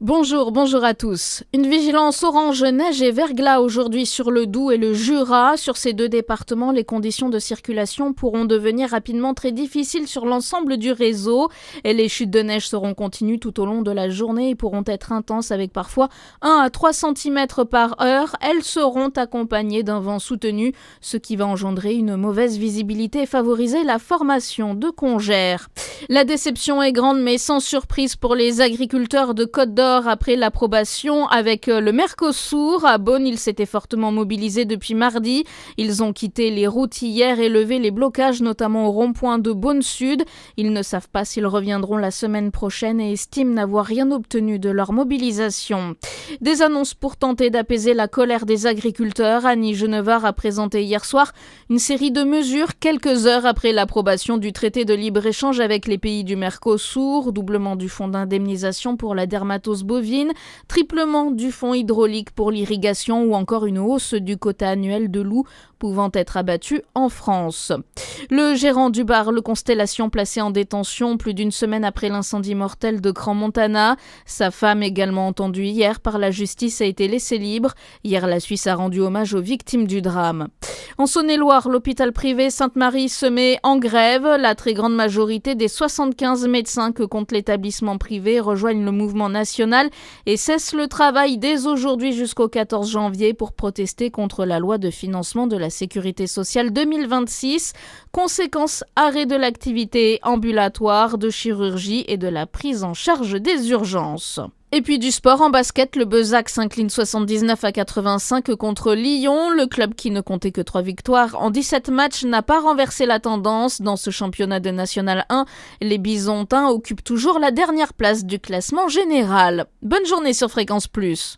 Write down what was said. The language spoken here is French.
Bonjour à tous. Une vigilance orange, neige et verglas aujourd'hui sur le Doubs et le Jura. Sur ces deux départements, les conditions de circulation pourront devenir rapidement très difficiles sur l'ensemble du réseau. Et les chutes de neige seront continues tout au long de la journée et pourront être intenses avec parfois 1 à 3 cm par heure. Elles seront accompagnées d'un vent soutenu, ce qui va engendrer une mauvaise visibilité et favoriser la formation de congères. La déception est grande mais sans surprise pour les agriculteurs de Côte d'Or après l'approbation avec le Mercosur. À Beaune, ils s'étaient fortement mobilisés depuis mardi. Ils ont quitté les routes hier et levé les blocages, notamment au rond-point de Beaune-Sud. Ils ne savent pas s'ils reviendront la semaine prochaine et estiment n'avoir rien obtenu de leur mobilisation. Des annonces pour tenter d'apaiser la colère des agriculteurs. Annie Genevard a présenté hier soir une série de mesures quelques heures après l'approbation du traité de libre-échange avec les pays du Mercosur, doublement du fonds d'indemnisation pour la dermatose bovine, triplement du fonds hydraulique pour l'irrigation ou encore une hausse du quota annuel de loups pouvant être abattu en France. Le gérant du bar Le Constellation placé en détention plus d'une semaine après l'incendie mortel de Crans-Montana. Sa femme, également entendue hier par la justice, a été laissée libre. Hier, la Suisse a rendu hommage aux victimes du drame. En Saône-et-Loire, l'hôpital privé Sainte-Marie se met en grève. La très grande majorité des 75 médecins que compte l'établissement privé rejoignent le mouvement national et cessent le travail dès aujourd'hui jusqu'au 14 janvier pour protester contre la loi de financement de la sécurité sociale 2026. Conséquence, arrêt de l'activité ambulatoire, de chirurgie et de la prise en charge des urgences. Et puis du sport en basket, le Bezac s'incline 79 à 85 contre Lyon. Le club qui ne comptait que 3 victoires en 17 matchs n'a pas renversé la tendance. Dans ce championnat de National 1, les Bisontins occupent toujours la dernière place du classement général. Bonne journée sur Fréquence Plus.